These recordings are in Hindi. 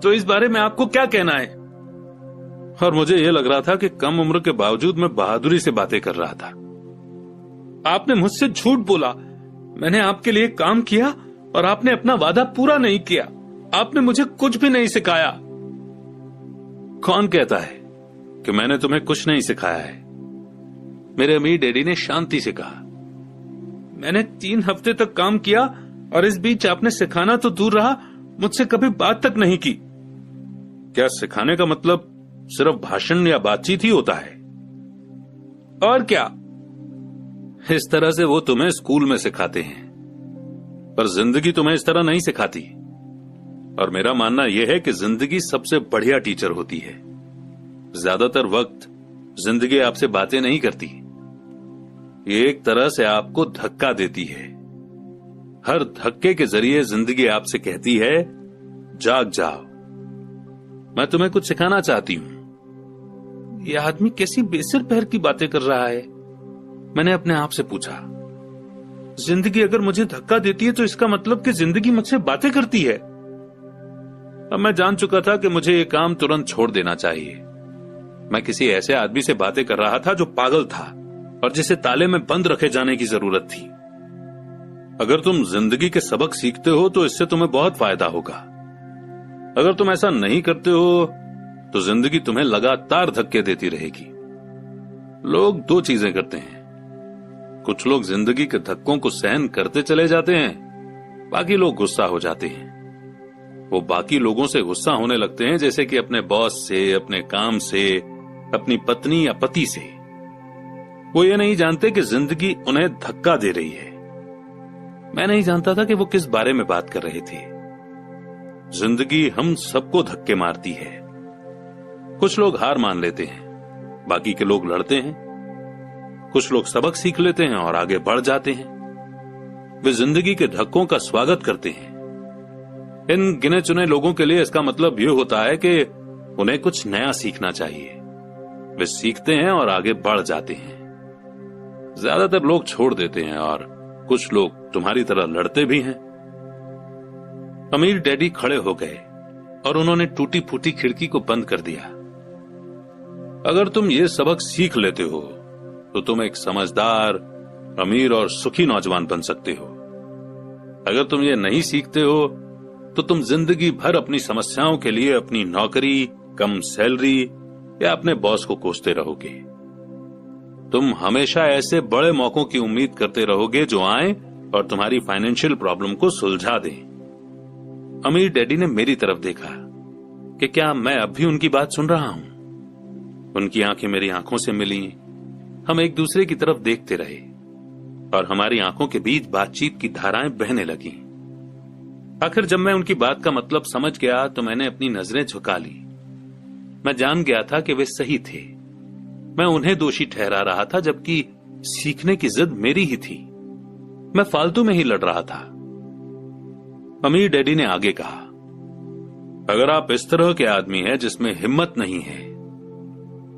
तो इस बारे में आपको क्या कहना है? और मुझे यह लग रहा था कि कम उम्र के बावजूद मैं बहादुरी से बातें कर रहा था। आपने मुझसे झूठ बोला, मैंने आपके लिए काम किया और आपने अपना वादा पूरा नहीं किया। आपने मुझे कुछ भी नहीं सिखाया। कौन कहता है कि मैंने तुम्हें कुछ नहीं सिखाया है? मेरे अमीर डैडी ने शांति से कहा। मैंने 3 हफ्ते तक काम किया और इस बीच आपने सिखाना तो दूर रहा, मुझसे कभी बात तक नहीं की। क्या सिखाने का मतलब सिर्फ भाषण या बातचीत ही होता है? और क्या? इस तरह से वो तुम्हें स्कूल में सिखाते हैं, पर जिंदगी तुम्हें इस तरह नहीं सिखाती। और मेरा मानना यह है कि जिंदगी सबसे बढ़िया टीचर होती है। ज्यादातर वक्त जिंदगी आपसे बातें नहीं करती, ये एक तरह से आपको धक्का देती है। हर धक्के के जरिए जिंदगी आपसे कहती है, जाग जाओ, मैं तुम्हें कुछ सिखाना चाहती हूं। यह आदमी कैसी बेसिर पैर की बातें कर रहा है? मैंने अपने आप से पूछा। जिंदगी अगर मुझे धक्का देती है तो इसका मतलब कि जिंदगी मुझसे बातें करती है। अब मैं जान चुका था कि मुझे यह काम तुरंत छोड़ देना चाहिए। मैं किसी ऐसे आदमी से बातें कर रहा था जो पागल था और जिसे ताले में बंद रखे जाने की जरूरत थी। अगर तुम जिंदगी के सबक सीखते हो तो इससे तुम्हें बहुत फायदा होगा। अगर तुम ऐसा नहीं करते हो तो जिंदगी तुम्हें लगातार धक्के देती रहेगी। लोग 2 चीजें करते हैं। कुछ लोग जिंदगी के धक्कों को सहन करते चले जाते हैं, बाकी लोग गुस्सा हो जाते हैं। वो बाकी लोगों से गुस्सा होने लगते हैं, जैसे कि अपने बॉस से, अपने काम से, अपनी पत्नी या पति से। वो ये नहीं जानते कि जिंदगी उन्हें धक्का दे रही है। मैं नहीं जानता था कि वो किस बारे में बात कर रहे थे। जिंदगी हम सबको धक्के मारती है। कुछ लोग हार मान लेते हैं, बाकी के लोग लड़ते हैं। कुछ लोग सबक सीख लेते हैं और आगे बढ़ जाते हैं। वे जिंदगी के धक्कों का स्वागत करते हैं। इन गिने चुने लोगों के लिए इसका मतलब यह होता है कि उन्हें कुछ नया सीखना चाहिए। वे सीखते हैं और आगे बढ़ जाते हैं। ज्यादातर लोग छोड़ देते हैं और कुछ लोग तुम्हारी तरह लड़ते भी हैं। अमीर डैडी खड़े हो गए और उन्होंने टूटी फूटी खिड़की को बंद कर दिया। अगर तुम ये सबक सीख लेते हो तो तुम एक समझदार, अमीर और सुखी नौजवान बन सकते हो। अगर तुम ये नहीं सीखते हो तो तुम जिंदगी भर अपनी समस्याओं के लिए अपनी नौकरी, कम सैलरी या अपने बॉस को कोसते रहोगे। तुम हमेशा ऐसे बड़े मौकों की उम्मीद करते रहोगे जो आए और तुम्हारी फाइनेंशियल प्रॉब्लम को सुलझा दें। अमीर डैडी ने मेरी तरफ देखा कि क्या मैं अब भी उनकी बात सुन रहा हूं। उनकी आंखें मेरी आंखों से मिली। हम एक दूसरे की तरफ देखते रहे और हमारी आंखों के बीच बातचीत की धाराएं बहने लगी। आखिर जब मैं उनकी बात का मतलब समझ गया तो मैंने अपनी नजरें झुका ली। मैं जान गया था कि वे सही थे। मैं उन्हें दोषी ठहरा रहा था, जबकि सीखने की जिद मेरी ही थी। मैं फालतू में ही लड़ रहा था। अमीर डैडी ने आगे कहा, अगर आप इस तरह के आदमी हैं जिसमें हिम्मत नहीं है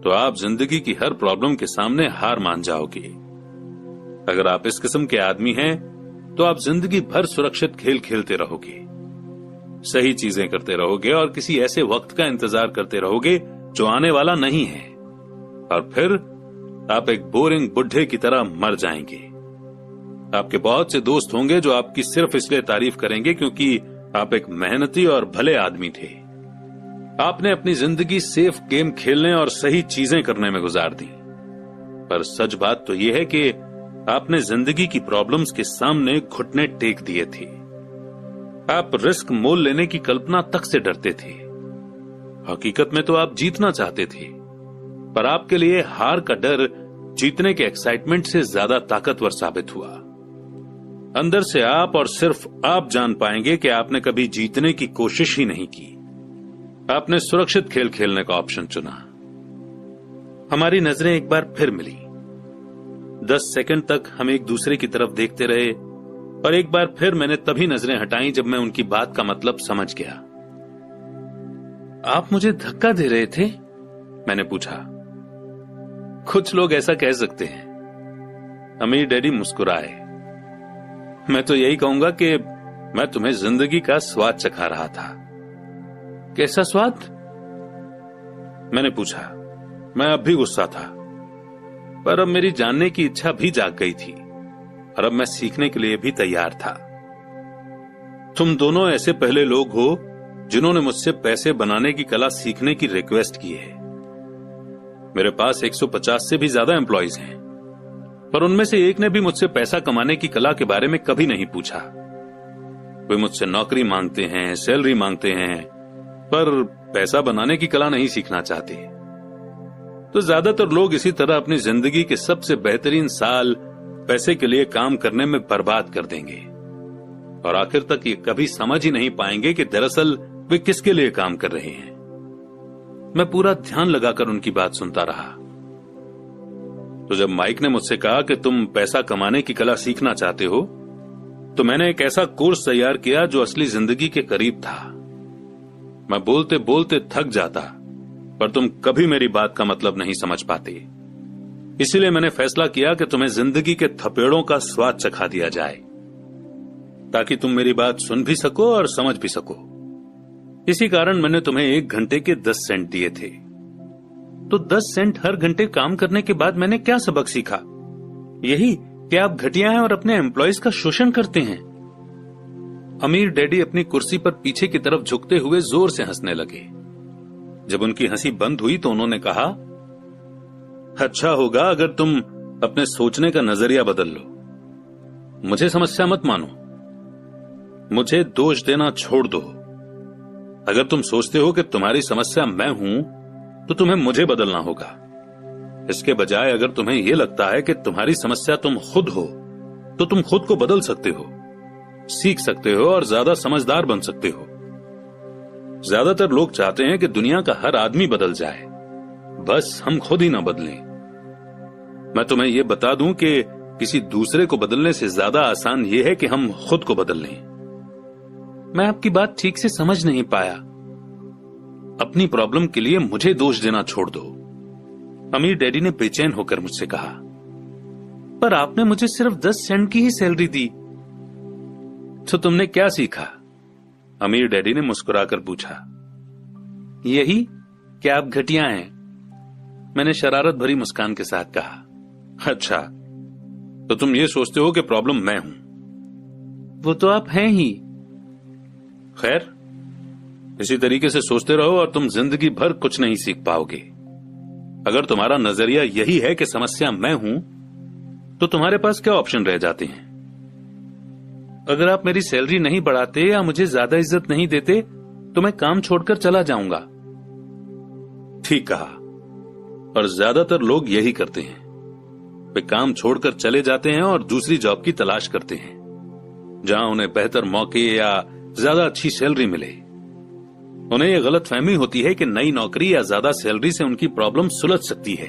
तो आप जिंदगी की हर प्रॉब्लम के सामने हार मान जाओगे। अगर आप इस किस्म के आदमी हैं तो आप जिंदगी भर सुरक्षित खेल खेलते रहोगे, सही चीजें करते रहोगे और किसी ऐसे वक्त का इंतजार करते रहोगे जो आने वाला नहीं है, और फिर आप एक बोरिंग बुढ़े की तरह मर जाएंगे। आपके बहुत से दोस्त होंगे जो आपकी सिर्फ इसलिए तारीफ करेंगे क्योंकि आप एक मेहनती और भले आदमी थे। आपने अपनी जिंदगी सेफ गेम खेलने और सही चीजें करने में गुजार दी। पर सच बात तो यह है कि आपने जिंदगी की प्रॉब्लम्स के सामने घुटने टेक दिए थे। आप रिस्क मोल लेने की कल्पना तक से डरते थे। हकीकत में तो आप जीतना चाहते थे, पर आपके लिए हार का डर जीतने के एक्साइटमेंट से ज्यादा ताकतवर साबित हुआ। अंदर से आप और सिर्फ आप जान पाएंगे कि आपने कभी जीतने की कोशिश ही नहीं की। आपने सुरक्षित खेल खेलने का ऑप्शन चुना। हमारी नजरें एक बार फिर मिली। 10 सेकंड तक हम एक दूसरे की तरफ देखते रहे और एक बार फिर मैंने तभी नजरें हटाई जब मैं उनकी बात का मतलब समझ गया। आप मुझे धक्का दे रहे थे? मैंने पूछा। कुछ लोग ऐसा कह सकते हैं। अमीर डैडी मुस्कुराए। मैं तो यही कहूंगा कि मैं तुम्हें जिंदगी का स्वाद चखा रहा था। कैसा स्वाद? मैंने पूछा। मैं अब भी गुस्सा था, पर अब मेरी जानने की इच्छा भी जाग गई थी और अब मैं सीखने के लिए भी तैयार था। तुम दोनों ऐसे पहले लोग हो जिन्होंने मुझसे पैसे बनाने की कला सीखने की रिक्वेस्ट की है। मेरे पास 150 से भी ज्यादा एम्प्लॉइज हैं, पर उनमें से एक ने भी मुझसे पैसा कमाने की कला के बारे में कभी नहीं पूछा। वे मुझसे नौकरी मांगते हैं, सैलरी मांगते हैं, पर पैसा बनाने की कला नहीं सीखना चाहते। तो ज्यादातर लोग इसी तरह अपनी जिंदगी के सबसे बेहतरीन साल पैसे के लिए काम करने में बर्बाद कर देंगे और आखिर तक ये कभी समझ ही नहीं पाएंगे कि दरअसल वे किसके लिए काम कर रहे हैं। मैं पूरा ध्यान लगाकर उनकी बात सुनता रहा। तो जब माइक ने मुझसे कहा कि तुम पैसा कमाने की कला सीखना चाहते हो, तो मैंने एक ऐसा कोर्स तैयार किया जो असली जिंदगी के करीब था। मैं बोलते बोलते थक जाता, पर तुम कभी मेरी बात का मतलब नहीं समझ पाते। इसीलिए मैंने फैसला किया कि तुम्हें जिंदगी के थपेड़ों का स्वाद चखा दिया जाए, ताकि तुम मेरी बात सुन भी सको और समझ भी सको। इसी कारण मैंने तुम्हें 1 घंटे के 10 सेंट दिए थे। तो 10 सेंट हर घंटे काम करने के बाद मैंने क्या सबक सीखा? यही कि आप घटिया हैं और अपने एम्प्लॉइज का शोषण करते हैं। अमीर डैडी अपनी कुर्सी पर पीछे की तरफ झुकते हुए जोर से हंसने लगे। जब उनकी हंसी बंद हुई तो उन्होंने कहा, अच्छा होगा अगर तुम अपने सोचने का नजरिया बदल लो। मुझे समस्या मत मानो, मुझे दोष देना छोड़ दो। अगर तुम सोचते हो कि तुम्हारी समस्या मैं हूं, तो तुम्हें मुझे बदलना होगा। इसके बजाय अगर तुम्हें यह लगता है कि तुम्हारी समस्या तुम खुद हो, तो तुम खुद को बदल सकते हो, सीख सकते हो और ज्यादा समझदार बन सकते हो। ज्यादातर लोग चाहते हैं कि दुनिया का हर आदमी बदल जाए, बस हम खुद ही ना बदलें। मैं तुम्हें यह बता दूं कि किसी दूसरे को बदलने से ज्यादा आसान यह है कि हम खुद को बदल लें। मैं आपकी बात ठीक से समझ नहीं पाया। अपनी प्रॉब्लम के लिए मुझे दोष देना छोड़ दो, अमीर डैडी ने बेचैन होकर मुझसे कहा। पर आपने मुझे सिर्फ 10 सेंट की ही सैलरी दी, तो तुमने क्या सीखा? अमीर डैडी ने मुस्कुराकर पूछा। यही कि आप घटिया हैं, मैंने शरारत भरी मुस्कान के साथ कहा। अच्छा, तो तुम ये सोचते हो कि प्रॉब्लम मैं हूं? वो तो आप हैं ही। खैर, इसी तरीके से सोचते रहो और तुम जिंदगी भर कुछ नहीं सीख पाओगे। अगर तुम्हारा नजरिया यही है कि समस्या मैं हूं, तो तुम्हारे पास क्या ऑप्शन रह जाते हैं? अगर आप मेरी सैलरी नहीं बढ़ाते या मुझे ज्यादा इज्जत नहीं देते, तो मैं काम छोड़कर चला जाऊंगा। ठीक कहा, और ज्यादातर लोग यही करते हैं। वे काम छोड़कर चले जाते हैं और दूसरी जॉब की तलाश करते हैं, जहां उन्हें बेहतर मौके या ज्यादा अच्छी सैलरी मिले। उन्हें यह गलतफहमी होती है कि नई नौकरी या ज्यादा सैलरी से उनकी प्रॉब्लम सुलझ सकती है,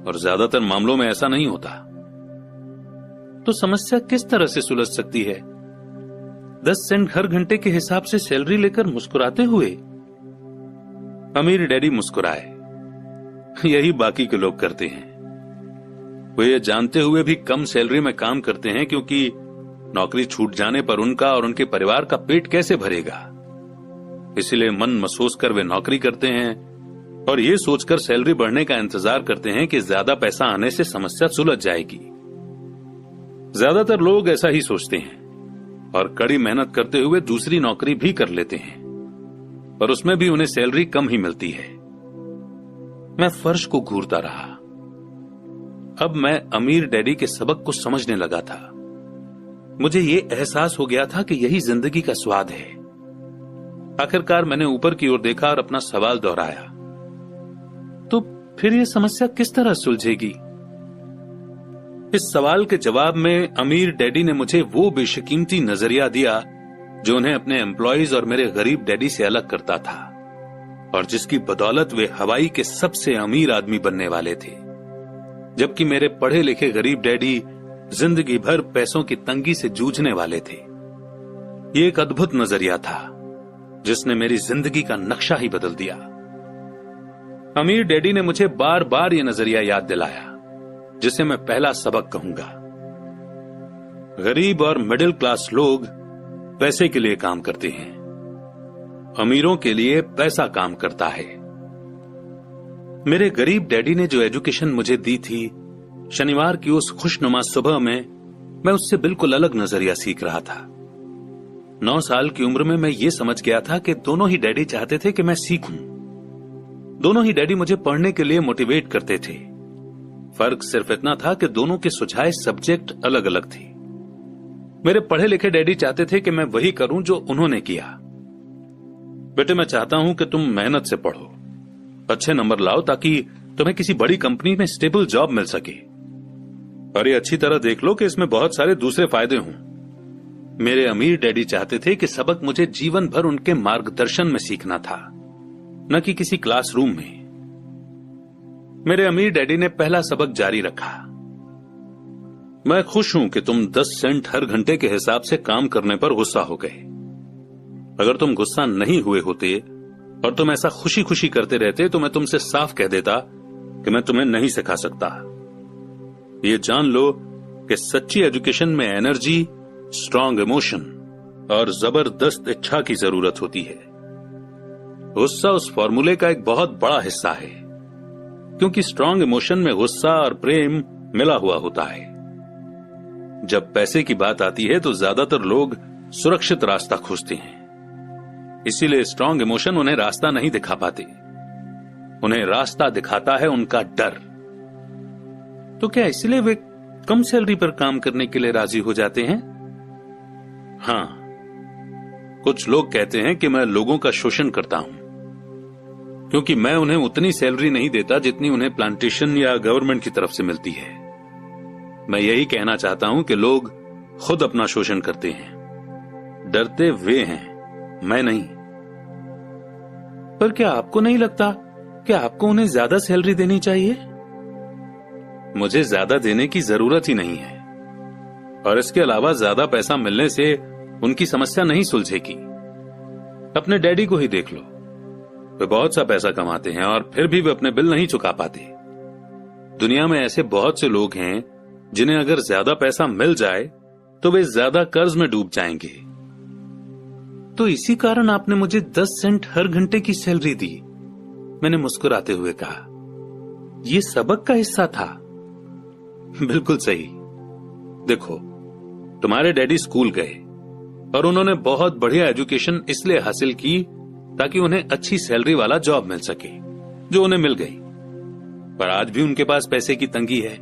और ज्यादातर मामलों में ऐसा नहीं होता। तो समस्या किस तरह से सुलझ सकती है? 10 सेंट हर घंटे के हिसाब से सैलरी लेकर मुस्कुराते हुए? अमीर डैडी मुस्कुराए। यही बाकी के लोग करते हैं। वे ये जानते हुए भी कम सैलरी में काम करते हैं, क्योंकि नौकरी छूट जाने पर उनका और उनके परिवार का पेट कैसे भरेगा। इसलिए मन महसूस कर वे नौकरी करते हैं और ये सोचकर सैलरी बढ़ने का इंतजार करते हैं कि ज्यादा पैसा आने से समस्या सुलझ जाएगी। ज्यादातर लोग ऐसा ही सोचते हैं और कड़ी मेहनत करते हुए दूसरी नौकरी भी कर लेते हैं, पर उसमें भी उन्हें सैलरी कम ही मिलती है। मैं फर्श को घूरता रहा। अब मैं अमीर डैडी के सबक को समझने लगा था। मुझे ये एहसास हो गया था कि यही जिंदगी का स्वाद है। आखिरकार मैंने ऊपर की ओर देखा और अपना सवाल दोहराया। तो फिर यह समस्या किस तरह सुलझेगी? इस सवाल के जवाब में अमीर डैडी ने मुझे वो बेशकीमती नजरिया दिया जो उन्हें अपने एम्प्लॉइज और मेरे गरीब डैडी से अलग करता था, और जिसकी बदौलत वे हवाई के सबसे अमीर आदमी बनने वाले थे, जबकि मेरे पढ़े लिखे गरीब डैडी जिंदगी भर पैसों की तंगी से जूझने वाले थे। ये एक अद्भुत नजरिया था जिसने मेरी जिंदगी का नक्शा ही बदल दिया। अमीर डैडी ने मुझे बार बार यह नजरिया याद दिलाया, जिसे मैं पहला सबक कहूंगा। गरीब और मिडिल क्लास लोग पैसे के लिए काम करते हैं, अमीरों के लिए पैसा काम करता है। मेरे गरीब डैडी ने जो एजुकेशन मुझे दी थी, शनिवार की उस खुशनुमा सुबह में मैं उससे बिल्कुल अलग नजरिया सीख रहा था। 9 साल की उम्र में मैं ये समझ गया था कि दोनों ही डैडी चाहते थे कि मैं सीखूं। दोनों ही डैडी मुझे पढ़ने के लिए मोटिवेट करते थे। फर्क सिर्फ इतना था कि दोनों के सुझाए सब्जेक्ट अलग अलग थे। मेरे पढ़े लिखे डैडी चाहते थे कि मैं वही करूं जो उन्होंने किया। बेटे, मैं चाहता हूं कि तुम मेहनत से पढ़ो, अच्छे नंबर लाओ ताकि तुम्हें किसी बड़ी कंपनी में स्टेबल जॉब मिल सके। और ये अच्छी तरह देख लो कि इसमें बहुत सारे दूसरे फायदे हों। मेरे अमीर डैडी चाहते थे कि सबक मुझे जीवन भर उनके मार्गदर्शन में सीखना था, न कि किसी क्लासरूम में। मेरे अमीर डैडी ने पहला सबक जारी रखा। मैं खुश हूं कि तुम 10 सेंट हर घंटे के हिसाब से काम करने पर गुस्सा हो गए। अगर तुम गुस्सा नहीं हुए होते और तुम ऐसा खुशी खुशी करते रहते तो मैं तुमसे साफ कह देता कि मैं तुम्हें नहीं सिखा सकता। ये जान लो कि सच्ची एजुकेशन में एनर्जी, स्ट्रांग इमोशन और जबरदस्त इच्छा की जरूरत होती है। गुस्सा उस फॉर्मूले का एक बहुत बड़ा हिस्सा है, क्योंकि स्ट्रांग इमोशन में गुस्सा और प्रेम मिला हुआ होता है। जब पैसे की बात आती है तो ज्यादातर लोग सुरक्षित रास्ता खोजते हैं, इसीलिए स्ट्रांग इमोशन उन्हें रास्ता नहीं दिखा पाते। उन्हें रास्ता दिखाता है उनका डर। तो क्या इसलिए वे कम सैलरी पर काम करने के लिए राजी हो जाते हैं? हां, कुछ लोग कहते हैं कि मैं लोगों का शोषण करता हूं, क्योंकि मैं उन्हें उतनी सैलरी नहीं देता जितनी उन्हें प्लांटेशन या गवर्नमेंट की तरफ से मिलती है। मैं यही कहना चाहता हूं कि लोग खुद अपना शोषण करते हैं। डरते वे हैं, मैं नहीं। पर क्या आपको नहीं लगता कि आपको उन्हें ज्यादा सैलरी देनी चाहिए? मुझे ज्यादा देने की जरूरत ही नहीं है, और इसके अलावा ज्यादा पैसा मिलने से उनकी समस्या नहीं सुलझेगी। अपने डैडी को ही देख लो, वे बहुत सा पैसा कमाते हैं और फिर भी वे अपने बिल नहीं चुका पाते। दुनिया में ऐसे बहुत से लोग हैं जिन्हें अगर ज्यादा पैसा मिल जाए तो वे ज्यादा कर्ज में डूब जाएंगे। तो इसी कारण आपने मुझे 10 सेंट हर घंटे की सैलरी दी, मैंने मुस्कुराते हुए कहा। यह सबक का हिस्सा था। बिल्कुल सही। देखो, तुम्हारे डैडी स्कूल गए और उन्होंने बहुत बढ़िया एजुकेशन इसलिए हासिल की ताकि उन्हें अच्छी सैलरी वाला जॉब मिल सके, जो उन्हें मिल गई। पर आज भी उनके पास पैसे की तंगी है।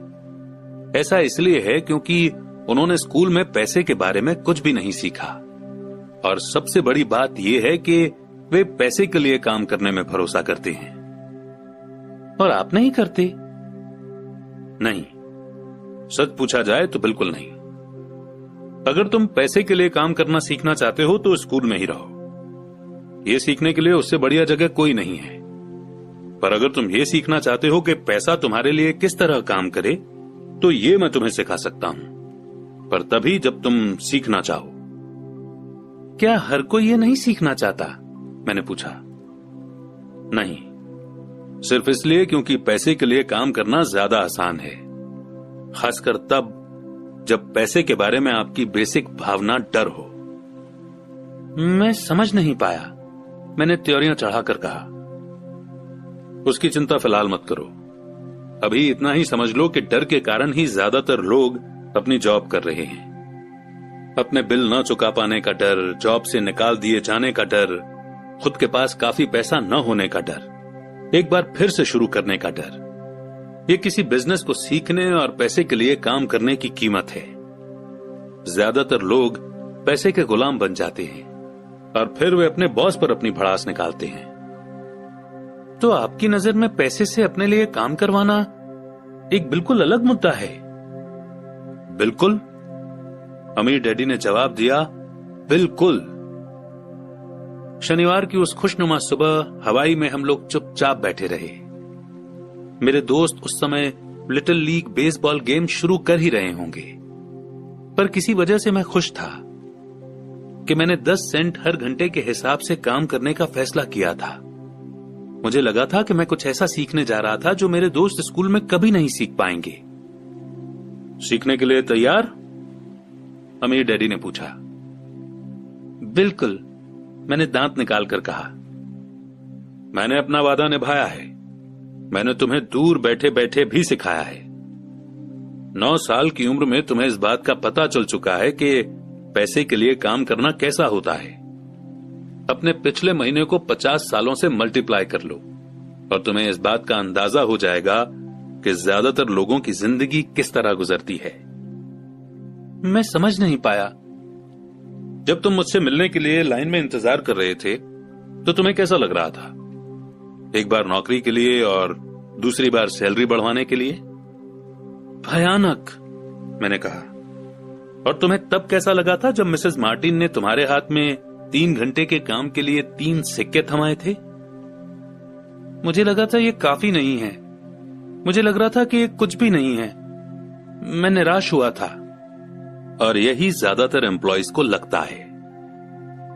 ऐसा इसलिए है क्योंकि उन्होंने स्कूल में पैसे के बारे में कुछ भी नहीं सीखा। और सबसे बड़ी बात यह है कि वे पैसे के लिए काम करने में भरोसा करते हैं। और आप नहीं करते? नहीं, सच पूछा जाए तो बिल्कुल नहीं। अगर तुम पैसे के लिए काम करना सीखना चाहते हो तो स्कूल में ही रहो। यह सीखने के लिए उससे बढ़िया जगह कोई नहीं है। पर अगर तुम ये सीखना चाहते हो कि पैसा तुम्हारे लिए किस तरह काम करे, तो ये मैं तुम्हें सिखा सकता हूं, पर तभी जब तुम सीखना चाहो। क्या हर कोई ये नहीं सीखना चाहता? मैंने पूछा। नहीं, सिर्फ इसलिए क्योंकि पैसे के लिए काम करना ज्यादा आसान है, खासकर तब जब पैसे के बारे में आपकी बेसिक भावना डर हो। मैं समझ नहीं पाया, मैंने त्योरियां चढ़ाकर कहा। उसकी चिंता फिलहाल मत करो। अभी इतना ही समझ लो कि डर के कारण ही ज्यादातर लोग अपनी जॉब कर रहे हैं। अपने बिल न चुका पाने का डर, जॉब से निकाल दिए जाने का डर, खुद के पास काफी पैसा न होने का डर, एक बार फिर से शुरू करने का डर। ये किसी बिजनेस को सीखने और पैसे के लिए काम करने की कीमत है। ज्यादातर लोग पैसे के गुलाम बन जाते हैं और फिर वे अपने बॉस पर अपनी भड़ास निकालते हैं। तो आपकी नजर में पैसे से अपने लिए काम करवाना एक बिल्कुल अलग मुद्दा है? बिल्कुल, अमीर डैडी ने जवाब दिया, बिल्कुल। शनिवार की उस खुशनुमा सुबह हवाई में हम लोग चुपचाप बैठे रहे। मेरे दोस्त उस समय लिटिल लीग बेसबॉल गेम शुरू कर ही रहे होंगे, पर किसी वजह से मैं खुश था कि मैंने 10 सेंट हर घंटे के हिसाब से काम करने का फैसला किया था। मुझे लगा था कि मैं कुछ ऐसा सीखने जा रहा था जो मेरे दोस्त स्कूल में कभी नहीं सीख पाएंगे। सीखने के लिए तैयार? अमीर डैडी ने पूछा। बिल्कुल, मैंने दांत निकालकर कहा, मैंने अपना वादा निभाया है। मैंने तुम्हें दूर बैठे बैठे भी सिखाया है। 9 साल की उम्र में तुम्हें इस बात का पता चल चुका है कि पैसे के लिए काम करना कैसा होता है। अपने पिछले महीने को 50 सालों से मल्टीप्लाई कर लो और तुम्हें इस बात का अंदाजा हो जाएगा कि ज्यादातर लोगों की जिंदगी किस तरह गुजरती है। मैं समझ नहीं पाया। जब तुम मुझसे मिलने के लिए लाइन में इंतजार कर रहे थे तो तुम्हें कैसा लग रहा था? एक बार नौकरी के लिए और दूसरी बार सैलरी बढ़वाने के लिए? भयानक, मैंने कहा। और तुम्हें तब कैसा लगा था जब मिसेस मार्टिन ने तुम्हारे हाथ में 3 घंटे के काम के लिए 3 सिक्के थमाए थे? मुझे लगा था ये काफी नहीं है। मुझे लग रहा था कि ये कुछ भी नहीं है। मैं निराश हुआ था। और यही ज्यादातर एम्प्लॉइज को लगता है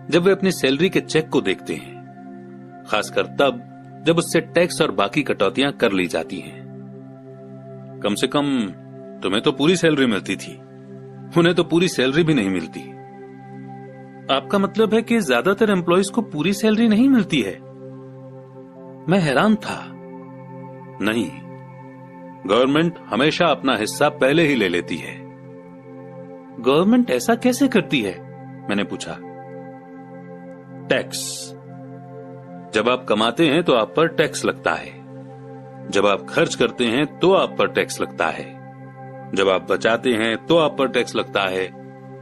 जब वे अपनी सैलरी के चेक को देखते हैं, खासकर तब जब उससे टैक्स और बाकी कटौतियां कर ली जाती हैं। कम से कम तुम्हें तो पूरी सैलरी मिलती थी, उन्हें तो पूरी सैलरी भी नहीं मिलती। आपका मतलब है कि ज्यादातर एम्प्लॉइज को पूरी सैलरी नहीं मिलती है? मैं हैरान था। नहीं, गवर्नमेंट हमेशा अपना हिस्सा पहले ही ले लेती है। गवर्नमेंट ऐसा कैसे करती है? मैंने पूछा। टैक्स। जब आप कमाते हैं तो आप पर टैक्स लगता है। जब आप खर्च करते हैं तो आप पर टैक्स लगता है। जब आप बचाते हैं तो आप पर टैक्स लगता है।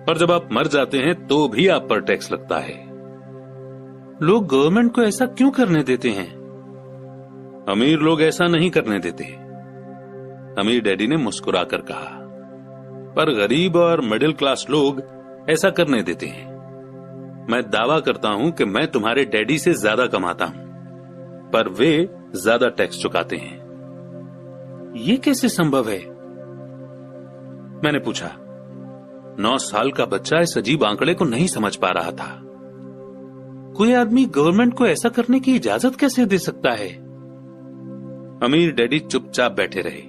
और जब आप मर जाते हैं तो भी आप पर टैक्स लगता है। लोग गवर्नमेंट को ऐसा क्यों करने देते हैं? अमीर लोग ऐसा नहीं करने देते, अमीर डैडी ने मुस्कुराकर कहा। पर गरीब और मिडिल क्लास लोग ऐसा करने देते हैं। मैं दावा करता हूं कि मैं तुम्हारे डैडी से ज्यादा कमाता हूं, पर वे ज्यादा टैक्स चुकाते हैं। ये कैसे संभव है? मैंने पूछा। 9 साल का बच्चा इस अजीब आंकड़े को नहीं समझ पा रहा था। कोई आदमी गवर्नमेंट को ऐसा करने की इजाजत कैसे दे सकता है? अमीर डैडी चुपचाप बैठे रहे।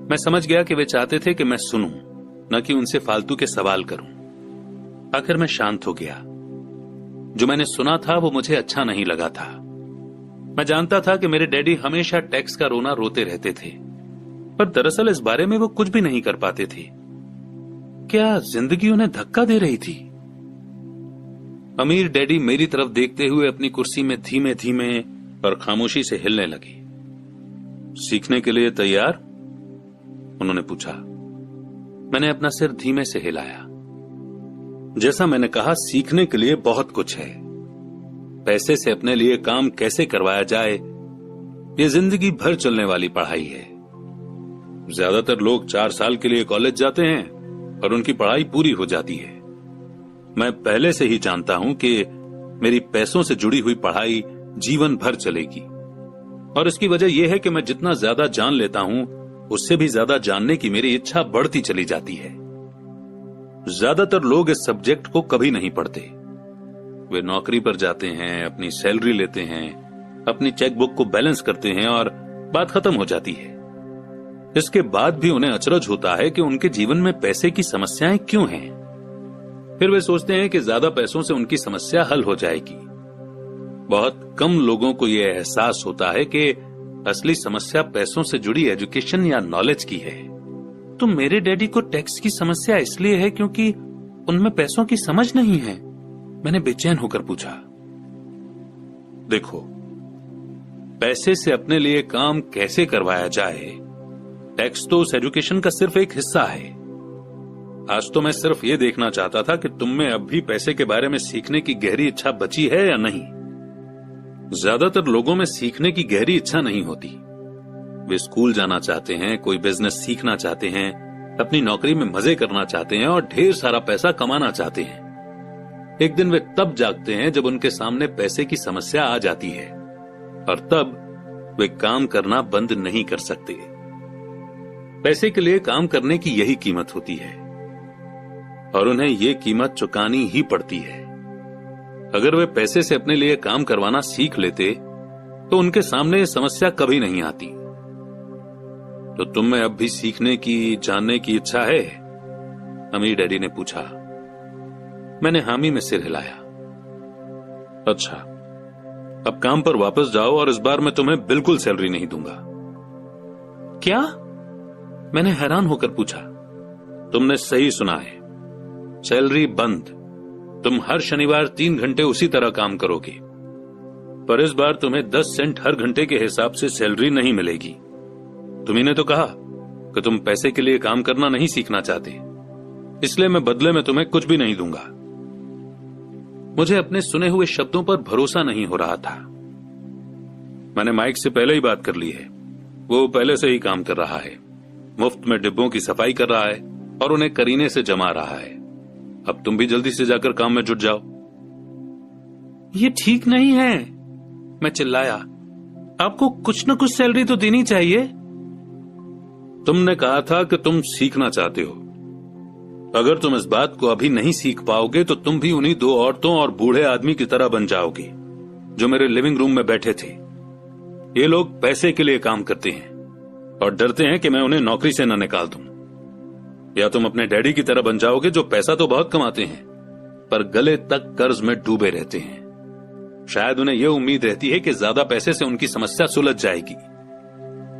मैं समझ गया कि वे चाहते थे कि मैं सुनूं, न कि उनसे फालतू के सवाल करूं। आखिर मैं शांत हो गया। जो मैंने सुना था वो मुझे अच्छा नहीं लगा था। मैं जानता था कि मेरे डैडी हमेशा टैक्स का रोना रोते रहते थे, पर दरअसल इस बारे में वो कुछ भी नहीं कर पाते थे। क्या जिंदगी उन्हें धक्का दे रही थी? अमीर डैडी मेरी तरफ देखते हुए अपनी कुर्सी में धीमे धीमे और खामोशी से हिलने लगे। सीखने के लिए तैयार? उन्होंने पूछा। मैंने अपना सिर धीमे से हिलाया। जैसा मैंने कहा, सीखने के लिए बहुत कुछ है। पैसे से अपने लिए काम कैसे करवाया जाए, ये जिंदगी भर चलने वाली पढ़ाई है। ज्यादातर लोग 4 साल के लिए कॉलेज जाते हैं और उनकी पढ़ाई पूरी हो जाती है। मैं पहले से ही जानता हूं कि मेरी पैसों से जुड़ी हुई पढ़ाई जीवन भर चलेगी, और इसकी वजह यह है कि मैं जितना ज्यादा जान लेता हूं उससे भी ज्यादा जानने की मेरी इच्छा बढ़ती चली जाती है। ज्यादातर लोग इस सब्जेक्ट को कभी नहीं पढ़ते। वे नौकरी पर जाते हैं, अपनी सैलरी लेते हैं, अपनी चेकबुक को बैलेंस करते हैं और बात खत्म हो जाती है। इसके बाद भी उन्हें अचरज होता है कि उनके जीवन में पैसे की समस्याएं क्यों हैं। फिर वे सोचते हैं कि ज्यादा पैसों से उनकी समस्या हल हो जाएगी। बहुत कम लोगों को यह एहसास होता है कि असली समस्या पैसों से जुड़ी एजुकेशन या नॉलेज की है। तो मेरे डैडी को टैक्स की समस्या इसलिए है क्योंकि उनमें पैसों की समझ नहीं है? मैंने बेचैन होकर पूछा। देखो, पैसे से अपने लिए काम कैसे करवाया जाए, टैक्स तो उस एजुकेशन का सिर्फ एक हिस्सा है। आज तो मैं सिर्फ ये देखना चाहता था कि तुम में अब भी पैसे के बारे में सीखने की गहरी इच्छा बची है या नहीं। ज्यादातर लोगों में सीखने की गहरी इच्छा नहीं होती। वे स्कूल जाना चाहते हैं, कोई बिजनेस सीखना चाहते हैं, अपनी नौकरी में मजे करना चाहते हैं और ढेर सारा पैसा कमाना चाहते हैं। एक दिन वे तब जागते हैं जब उनके सामने पैसे की समस्या आ जाती है, और तब वे काम करना बंद नहीं कर सकते। पैसे के लिए काम करने की यही कीमत होती है, और उन्हें यह कीमत चुकानी ही पड़ती है। अगर वे पैसे से अपने लिए काम करवाना सीख लेते तो उनके सामने यह समस्या कभी नहीं आती। तो तुम में अब भी सीखने की, जानने की इच्छा है? अमीर डैडी ने पूछा। मैंने हामी में सिर हिलाया। अच्छा, अब काम पर वापस जाओ और इस बार मैं तुम्हें बिल्कुल सैलरी नहीं दूंगा। क्या? मैंने हैरान होकर पूछा। तुमने सही सुना है, सैलरी बंद। तुम हर शनिवार 3 घंटे उसी तरह काम करोगे, पर इस बार तुम्हें 10 सेंट हर घंटे के हिसाब से सैलरी नहीं मिलेगी। तुम्ही ने तो कहा कि तुम पैसे के लिए काम करना नहीं सीखना चाहते, इसलिए मैं बदले में तुम्हें कुछ भी नहीं दूंगा। मुझे अपने सुने हुए शब्दों पर भरोसा नहीं हो रहा था। मैंने माइक से पहले ही बात कर ली है, वो पहले से ही काम कर रहा है, मुफ्त में डिब्बों की सफाई कर रहा है और उन्हें करीने से जमा रहा है। अब तुम भी जल्दी से जाकर काम में जुट जाओ। ये ठीक नहीं है, मैं चिल्लाया। आपको कुछ न कुछ सैलरी तो देनी चाहिए। तुमने कहा था कि तुम सीखना चाहते हो। अगर तुम इस बात को अभी नहीं सीख पाओगे तो तुम भी उन्हीं 2 औरतों और बूढ़े आदमी की तरह बन जाओगे जो मेरे लिविंग रूम में बैठे थे। ये लोग पैसे के लिए काम करते हैं और डरते हैं कि मैं उन्हें नौकरी से न निकाल दूं। या तुम अपने डैडी की तरह बन जाओगे जो पैसा तो बहुत कमाते हैं पर गले तक कर्ज में डूबे रहते हैं। शायद उन्हें यह उम्मीद रहती है कि ज्यादा पैसे से उनकी समस्या सुलझ जाएगी।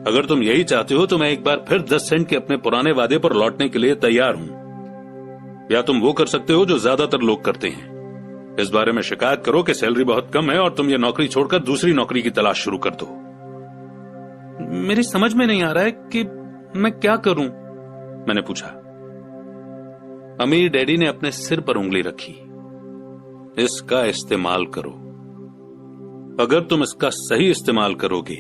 अगर तुम यही चाहते हो तो मैं एक बार फिर 10 सेंट के अपने पुराने वादे पर लौटने के लिए तैयार हूं। या तुम वो कर सकते हो जो ज्यादातर लोग करते हैं, इस बारे में शिकायत करो कि सैलरी बहुत कम है और तुम ये नौकरी छोड़कर दूसरी नौकरी की तलाश शुरू कर दो। मेरी समझ में नहीं आ रहा है कि मैं क्या करूं, मैंने पूछा। अमीर डैडी ने अपने सिर पर उंगली रखी। इसका इस्तेमाल करो। अगर तुम इसका सही इस्तेमाल करोगे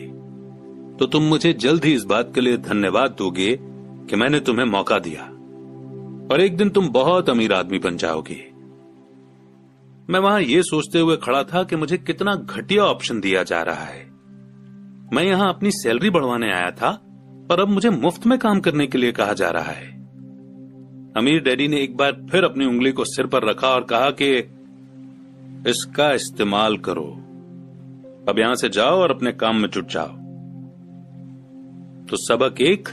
तो तुम मुझे जल्द ही इस बात के लिए धन्यवाद दोगे कि मैंने तुम्हें मौका दिया और एक दिन तुम बहुत अमीर आदमी बन जाओगे। मैं वहां यह सोचते हुए खड़ा था कि मुझे कितना घटिया ऑप्शन दिया जा रहा है। मैं यहां अपनी सैलरी बढ़वाने आया था और अब मुझे मुफ्त में काम करने के लिए कहा जा रहा है। अमीर डैडी ने एक बार फिर अपनी उंगली को सिर पर रखा और कहा कि इसका इस्तेमाल करो। अब यहां से जाओ और अपने काम में जुट जाओ। तो सबक 1,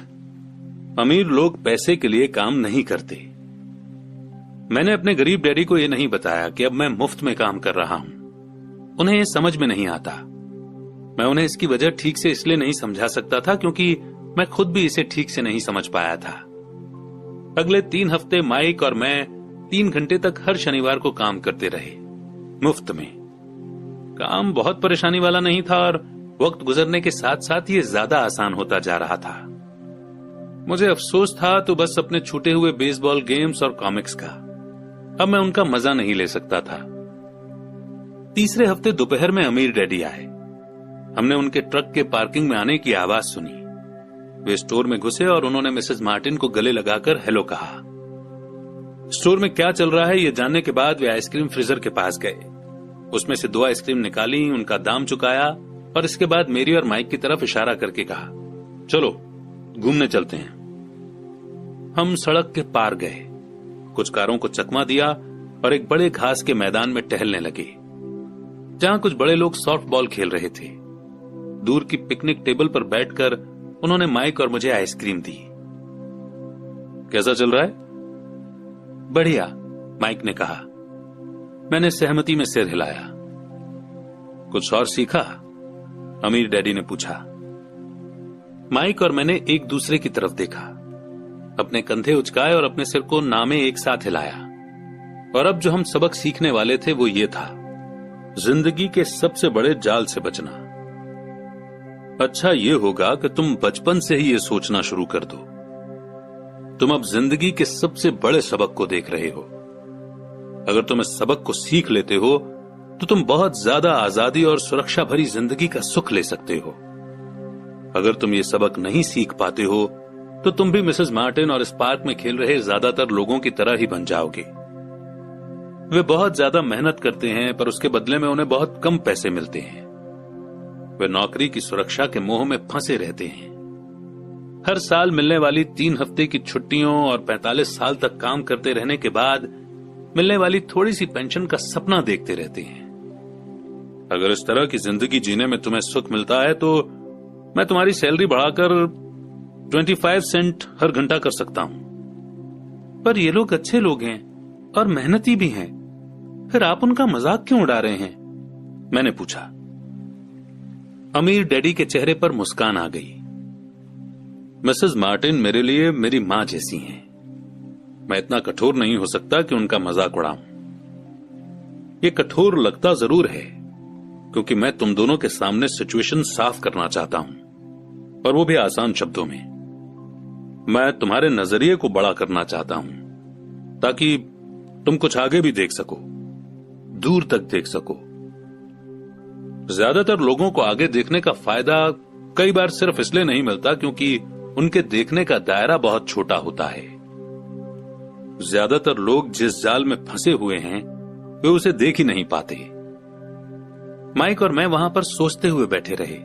अमीर लोग पैसे के लिए काम नहीं करते। मैंने अपने गरीब डैडी को यह नहीं बताया कि अब मैं मुफ्त में काम कर रहा हूं। उन्हें यह समझ में नहीं आता। मैं उन्हें इसकी वजह ठीक से इसलिए नहीं समझा सकता था क्योंकि मैं खुद भी इसे ठीक से नहीं समझ पाया था। अगले 3 हफ्ते माइक और मैं 3 घंटे तक हर शनिवार को काम करते रहे, मुफ्त में। काम बहुत परेशानी वाला नहीं था और वक्त गुजरने के साथ साथ ये ज्यादा आसान होता जा रहा था। मुझे अफसोस था तो बस अपने छूटे हुए बेसबॉल गेम्स और कॉमिक्स का। अब मैं उनका मजा नहीं ले सकता था। तीसरे हफ्ते दोपहर में अमीर डैडी आए। हमने उनके ट्रक के पार्किंग में आने की आवाज सुनी। वे स्टोर में घुसे और उन्होंने मिसेस मार्टिन को गले लगाकर हेलो कहा। स्टोर में क्या चल रहा है ये जानने के बाद वे आइसक्रीम फ्रीजर के पास गए, उसमें से 2 आइसक्रीम निकाली, उनका दाम चुकाया और इसके बाद मेरी और माइक की तरफ इशारा करके कहा, चलो घूमने चलते हैं। हम सड़क के पार गए, कुछ कारों को चकमा दिया और एक बड़े घास के मैदान में टहलने लगे जहां कुछ बड़े लोग सॉफ्ट बॉल खेल रहे थे। दूर की पिकनिक टेबल पर बैठकर उन्होंने माइक और मुझे आइसक्रीम दी। कैसा चल रहा है? बढ़िया, माइक ने कहा। मैंने सहमति में सिर हिलाया। कुछ और सीखा? अमीर डैडी ने पूछा। माइक और मैंने एक दूसरे की तरफ देखा, अपने कंधे उचकाए और अपने सिर को नामे एक साथ हिलाया। और अब जो हम सबक सीखने वाले थे वो ये था, जिंदगी के सबसे बड़े जाल से बचना। अच्छा ये होगा कि तुम बचपन से ही ये सोचना शुरू कर दो। तुम अब जिंदगी के सबसे बड़े सबक को देख रहे हो। अगर तुम इस सबक को सीख लेते हो तो तुम बहुत ज्यादा आजादी और सुरक्षा भरी जिंदगी का सुख ले सकते हो। अगर तुम ये सबक नहीं सीख पाते हो तो तुम भी मिसेस मार्टिन और इस पार्क में खेल रहे ज्यादातर लोगों की तरह ही बन जाओगे। वे बहुत ज्यादा मेहनत करते हैं पर उसके बदले में उन्हें बहुत कम पैसे मिलते हैं। वे नौकरी की सुरक्षा के मोह में फंसे रहते हैं। हर साल मिलने वाली 3 हफ्ते की छुट्टियों और 45 साल तक काम करते रहने के बाद मिलने वाली थोड़ी सी पेंशन का सपना देखते रहते हैं। अगर इस तरह की जिंदगी जीने में तुम्हें सुख मिलता है तो मैं तुम्हारी सैलरी बढ़ाकर 25 सेंट हर घंटा कर सकता हूं। पर ये लोग अच्छे लोग हैं और मेहनती भी हैं, फिर आप उनका मजाक क्यों उड़ा रहे हैं? मैंने पूछा। अमीर डैडी के चेहरे पर मुस्कान आ गई। मिसेस मार्टिन मेरे लिए मेरी मां जैसी हैं। मैं इतना कठोर नहीं हो सकता कि उनका मजाक उड़ाऊं। ये कठोर लगता जरूर है क्योंकि मैं तुम दोनों के सामने सिचुएशन साफ करना चाहता हूं, और वो भी आसान शब्दों में। मैं तुम्हारे नजरिए को बड़ा करना चाहता हूं ताकि तुम कुछ आगे भी देख सको, दूर तक देख सको। ज्यादातर लोगों को आगे देखने का फायदा कई बार सिर्फ इसलिए नहीं मिलता क्योंकि उनके देखने का दायरा बहुत छोटा होता है। ज्यादातर लोग जिस जाल में फंसे हुए हैं वे उसे देख ही नहीं पाते। माइक और मैं वहां पर सोचते हुए बैठे रहे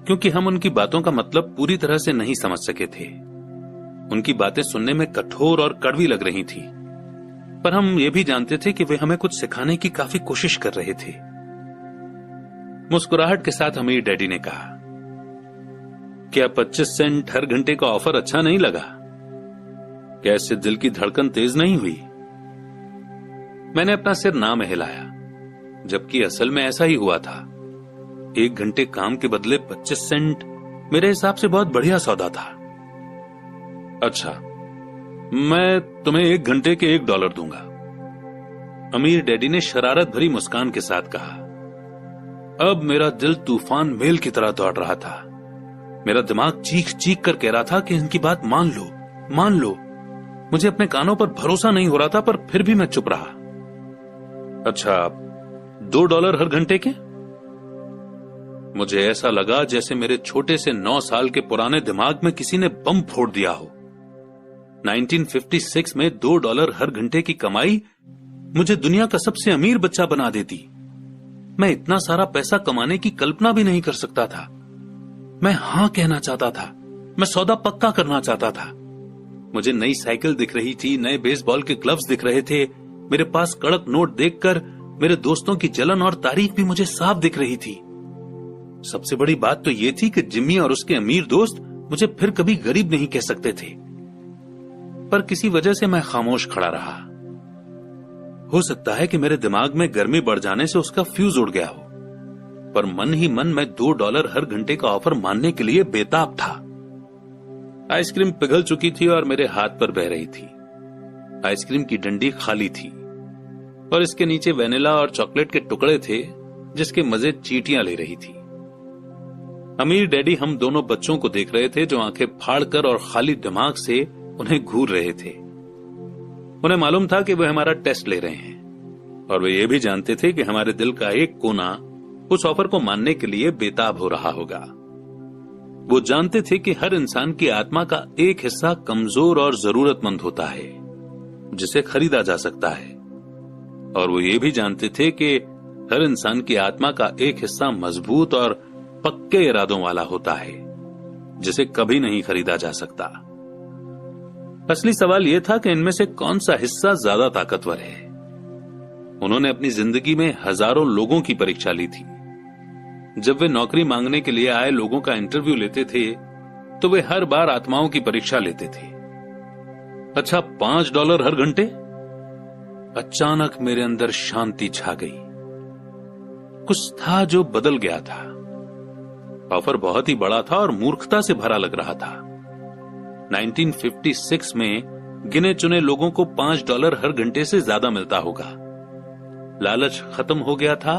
क्योंकि हम उनकी बातों का मतलब पूरी तरह से नहीं समझ सके थे। उनकी बातें सुनने में कठोर और कड़वी लग रही थी, पर हम ये भी जानते थे कि वे हमें कुछ सिखाने की काफी कोशिश कर रहे थे। मुस्कुराहट के साथ अमीर डैडी ने कहा, क्या 25 सेंट हर घंटे का ऑफर अच्छा नहीं लगा? क्या इससे दिल की धड़कन तेज नहीं हुई? मैंने अपना सिर ना में हिलाया, जबकि असल में ऐसा ही हुआ था। 1 घंटे काम के बदले 25 सेंट मेरे हिसाब से बहुत बढ़िया सौदा था। अच्छा, मैं तुम्हें 1 घंटे के $1 दूंगा, अमीर डैडी ने शरारत भरी मुस्कान के साथ कहा। अब मेरा दिल तूफान मेल की तरह दौड़ रहा था। मेरा दिमाग चीख चीख कर कह रहा था कि इनकी बात मान लो, मान लो। मुझे अपने कानों पर भरोसा नहीं हो रहा था, पर फिर भी मैं चुप रहा। अच्छा, $2 हर घंटे के? मुझे ऐसा लगा जैसे मेरे छोटे से 9 साल के पुराने दिमाग में किसी ने बम फोड़ दिया हो। 1956 में $2 हर घंटे की कमाई मुझे दुनिया का सबसे अमीर बच्चा बना देती। मैं इतना सारा पैसा कमाने की कल्पना भी नहीं कर सकता था। मैं हां कहना चाहता था। मैं सौदा पक्का करना चाहता था। मुझे नई साइकिल दिख रही थी, नए बेसबॉल के ग्लव्स दिख रहे थे। मेरे पास कड़क नोट देखकर मेरे दोस्तों की जलन और तारीफ भी मुझे साफ दिख रही थी। सबसे बड़ी बात तो यह थी कि जिम्मी और उसके अमीर दोस्त मुझे फिर कभी गरीब नहीं कह सकते थे। पर किसी वजह से मैं खामोश खड़ा रहा। हो सकता है कि मेरे दिमाग में गर्मी बढ़ जाने से उसका फ्यूज उड़ गया हो, पर मन ही मन मैं $2 हर घंटे का ऑफर मानने के लिए बेताब था। आइसक्रीम पिघल चुकी थी और मेरे हाथ पर बह रही थी। आइसक्रीम की डंडी खाली थी और इसके नीचे वेनिला और चॉकलेट के टुकड़े थे जिसके मजे चींटियां ले रही थी। अमीर डैडी हम दोनों बच्चों को देख रहे थे जो आंखें फाड़कर और खाली दिमाग से उन्हें घूर रहे थे। उन्हें मालूम था कि वे हमारा टेस्ट ले रहे हैं और वे ये भी जानते थे कि हमारे दिल का एक कोना उस ऑफर को मानने के लिए बेताब हो रहा होगा। वो जानते थे कि हर इंसान की आत्मा का एक हिस्सा कमजोर और जरूरतमंद होता है जिसे खरीदा जा सकता है, और वो ये भी जानते थे कि हर इंसान की आत्मा का एक हिस्सा मजबूत और पक्के इरादों वाला होता है जिसे कभी नहीं खरीदा जा सकता। असली सवाल यह था कि इनमें से कौन सा हिस्सा ज्यादा ताकतवर है। उन्होंने अपनी जिंदगी में हजारों लोगों की परीक्षा ली थी। जब वे नौकरी मांगने के लिए आए लोगों का इंटरव्यू लेते थे तो वे हर बार आत्माओं की परीक्षा लेते थे। अच्छा, $5 हर घंटे? अचानक मेरे अंदर शांति छा गई। कुछ था जो बदल गया था। ऑफर बहुत ही बड़ा था और मूर्खता से भरा लग रहा था। 1956 में गिने चुने लोगों को $5 हर घंटे से ज्यादा मिलता होगा। लालच खत्म हो गया था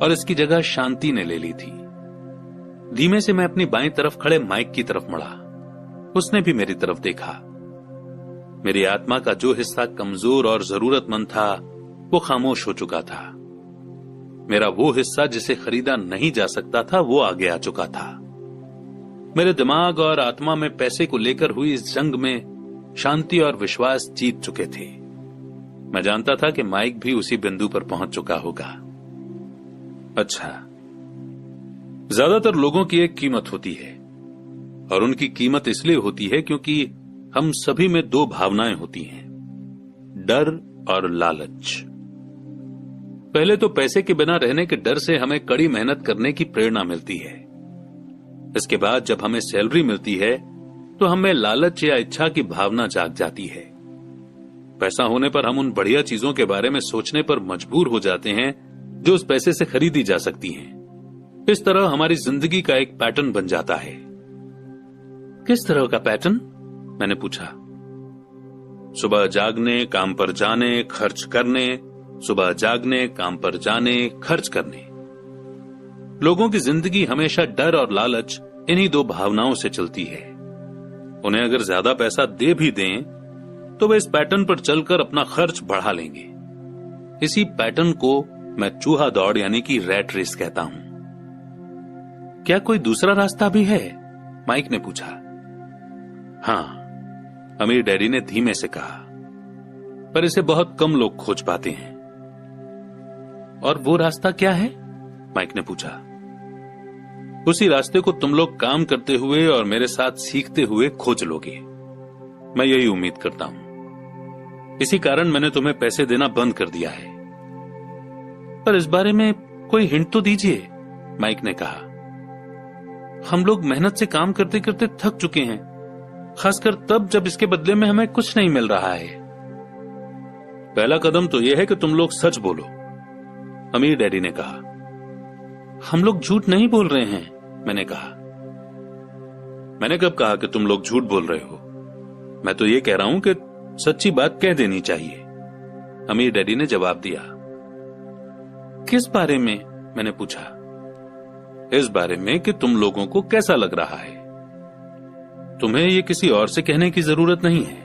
और इसकी जगह शांति ने ले ली थी। धीमे से मैं अपनी बाईं तरफ खड़े माइक की तरफ मुड़ा। उसने भी मेरी तरफ देखा। मेरी आत्मा का जो हिस्सा कमजोर और जरूरतमंद था वो खामोश हो चुका था। मेरा वो हिस्सा जिसे खरीदा नहीं जा सकता था वो आगे आ चुका था। मेरे दिमाग और आत्मा में पैसे को लेकर हुई इस जंग में शांति और विश्वास जीत चुके थे। मैं जानता था कि माइक भी उसी बिंदु पर पहुंच चुका होगा। अच्छा, ज्यादातर लोगों की एक कीमत होती है और उनकी कीमत इसलिए होती है क्योंकि हम सभी में 2 भावनाएं होती हैं, डर और लालच। पहले तो पैसे के बिना रहने के डर से हमें कड़ी मेहनत करने की प्रेरणा मिलती है। इसके बाद जब हमें सैलरी मिलती है तो हमें लालच या इच्छा की भावना जाग जाती है। पैसा होने पर हम उन बढ़िया चीजों के बारे में सोचने पर मजबूर हो जाते हैं जो उस पैसे से खरीदी जा सकती हैं। इस तरह हमारी जिंदगी का एक पैटर्न बन जाता है। किस तरह का पैटर्न? मैंने पूछा। सुबह जागने, काम पर जाने, खर्च करने, सुबह जागने, काम पर जाने, खर्च करने। लोगों की जिंदगी हमेशा डर और लालच, इन्हीं दो भावनाओं से चलती है। उन्हें अगर ज्यादा पैसा दे भी दें तो वे इस पैटर्न पर चलकर अपना खर्च बढ़ा लेंगे। इसी पैटर्न को मैं चूहा दौड़ यानी कि रैट रेस कहता हूं। क्या कोई दूसरा रास्ता भी है? माइक ने पूछा। हां, अमीर डैडी ने धीमे से कहा, पर इसे बहुत कम लोग खोज पाते हैं। और वो रास्ता क्या है? माइक ने पूछा। उसी रास्ते को तुम लोग काम करते हुए और मेरे साथ सीखते हुए खोज लोगे। मैं यही उम्मीद करता हूं। इसी कारण मैंने तुम्हें पैसे देना बंद कर दिया है। पर इस बारे में कोई हिंट तो दीजिए, माइक ने कहा। हम लोग मेहनत से काम करते करते थक चुके हैं, खासकर तब जब इसके बदले में हमें कुछ नहीं मिल रहा है। पहला कदम तो यह है कि तुम लोग सच बोलो, अमीर डैडी ने कहा। हम लोग झूठ नहीं बोल रहे हैं, मैंने कहा। मैंने कब कहा कि तुम लोग झूठ बोल रहे हो? मैं तो ये कह रहा हूं कि सच्ची बात कह देनी चाहिए, अमीर डैडी ने जवाब दिया। किस बारे में? मैंने पूछा। इस बारे में कि तुम लोगों को कैसा लग रहा है। तुम्हें ये किसी और से कहने की जरूरत नहीं है,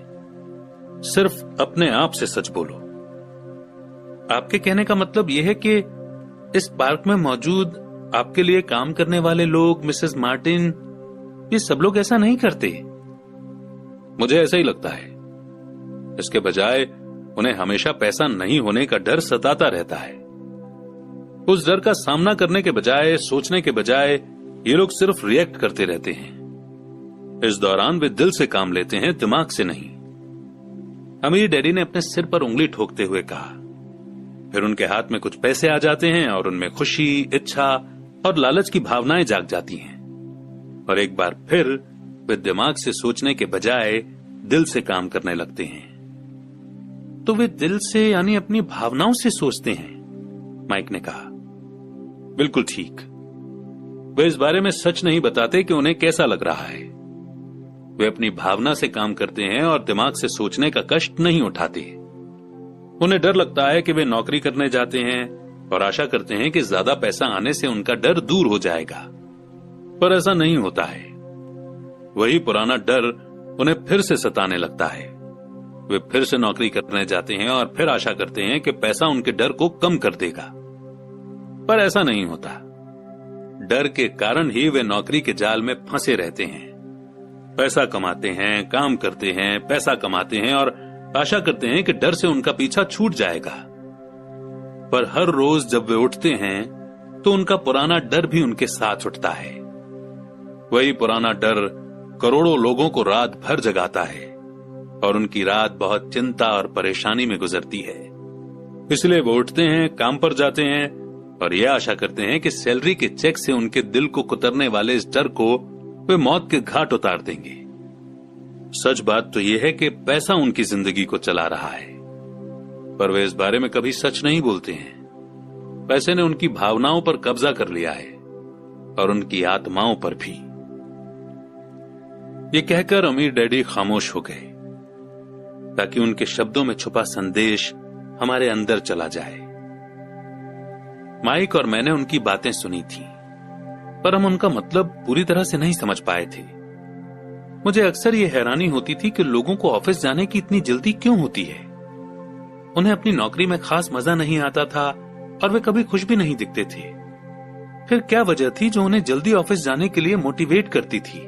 सिर्फ अपने आप से सच बोलो। आपके कहने का मतलब यह है कि इस पार्क में मौजूद आपके लिए काम करने वाले लोग, मिसेस मार्टिन, ये सब लोग ऐसा नहीं करते? मुझे ऐसा ही लगता है। इसके बजाय उन्हें हमेशा पैसा नहीं होने का डर सताता रहता है। उस डर का सामना करने के बजाय, सोचने के बजाय ये लोग सिर्फ रिएक्ट करते रहते हैं। इस दौरान वे दिल से काम लेते हैं, दिमाग से नहीं। अमीर डैडी ने अपने सिर पर उंगली ठोकते हुए कहा। फिर उनके हाथ में कुछ पैसे आ जाते हैं और उनमें खुशी, इच्छा और लालच की भावनाएं जाग जाती हैं। और एक बार फिर वे दिमाग से सोचने के बजाय दिल से काम करने लगते हैं। तो वे दिल से यानी अपनी भावनाओं से सोचते हैं, माइक ने कहा। बिल्कुल ठीक। वे इस बारे में सच नहीं बताते कि उन्हें कैसा लग रहा है। वे अपनी भावना से काम करते हैं और दिमाग से सोचने का कष्ट नहीं उठाते। उन्हें डर लगता है कि वे नौकरी करने जाते हैं और आशा करते हैं कि ज्यादा पैसा आने से उनका डर दूर हो जाएगा, पर ऐसा नहीं होता है। वही पुराना डर उन्हें फिर से सताने लगता है। वे फिर से नौकरी करने जाते हैं और फिर आशा करते हैं कि पैसा उनके डर को कम कर देगा, पर ऐसा नहीं होता। डर के कारण ही वे नौकरी के जाल में फंसे रहते हैं। पैसा कमाते हैं, काम करते हैं, पैसा कमाते हैं और आशा करते हैं कि डर से उनका पीछा छूट जाएगा। पर हर रोज जब वे उठते हैं तो उनका पुराना डर भी उनके साथ उठता है। वही पुराना डर करोड़ों लोगों को रात भर जगाता है और उनकी रात बहुत चिंता और परेशानी में गुजरती है। इसलिए वो उठते हैं, काम पर जाते हैं और यह आशा करते हैं कि सैलरी के चेक से उनके दिल को कुतरने वाले इस डर को वे मौत के घाट उतार देंगे। सच बात तो यह है कि पैसा उनकी जिंदगी को चला रहा है, पर वे इस बारे में कभी सच नहीं बोलते हैं। पैसे ने उनकी भावनाओं पर कब्जा कर लिया है और उनकी आत्माओं पर भी। ये कहकर अमीर डैडी खामोश हो गए ताकि उनके शब्दों में छुपा संदेश हमारे अंदर चला जाए। माइक और मैंने उनकी बातें सुनी थी, पर हम उनका मतलब पूरी तरह से नहीं समझ पाए थे। मुझे अक्सर ये हैरानी होती थी कि लोगों को ऑफिस जाने की इतनी जल्दी क्यों होती है। उन्हें अपनी नौकरी में खास मजा नहीं आता था और वे कभी खुश भी नहीं दिखते थे। फिर क्या वजह थी जो उन्हें जल्दी ऑफिस जाने के लिए मोटिवेट करती थी?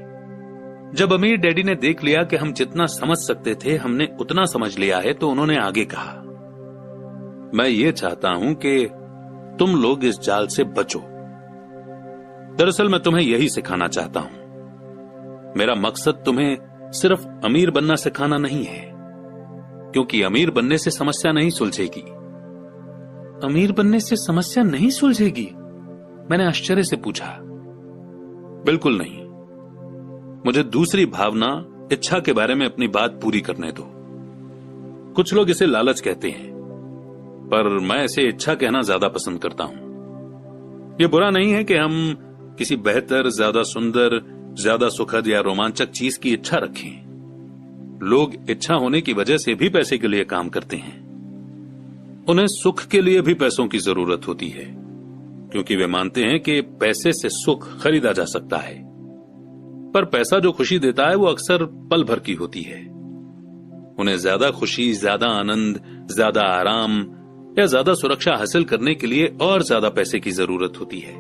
जब अमीर डैडी ने देख लिया कि हम जितना समझ सकते थे हमने उतना समझ लिया है, तो उन्होंने आगे कहा, मैं ये चाहता हूं कि तुम लोग इस जाल से बचो। दरअसल मैं तुम्हें यही सिखाना चाहता हूं। मेरा मकसद तुम्हें सिर्फ अमीर बनना सिखाना नहीं है, क्योंकि अमीर बनने से समस्या नहीं सुलझेगी। अमीर बनने से समस्या नहीं सुलझेगी? मैंने आश्चर्य से पूछा। बिल्कुल नहीं। मुझे दूसरी भावना, इच्छा के बारे में अपनी बात पूरी करने दो। कुछ लोग इसे लालच कहते हैं। पर मैं इसे इच्छा कहना ज्यादा पसंद करता हूं। यह बुरा नहीं है कि हम किसी बेहतर, ज्यादा सुंदर, ज्यादा सुखद या रोमांचक चीज की इच्छा रखें। लोग इच्छा होने की वजह से भी पैसे के लिए काम करते हैं। उन्हें सुख के लिए भी पैसों की जरूरत होती है, क्योंकि वे मानते हैं कि पैसे से सुख खरीदा जा सकता है। पर पैसा जो खुशी देता है वो अक्सर पल भर की होती है। उन्हें ज्यादा खुशी, ज्यादा आनंद, ज्यादा आराम या ज्यादा सुरक्षा हासिल करने के लिए और ज्यादा पैसे की जरूरत होती है।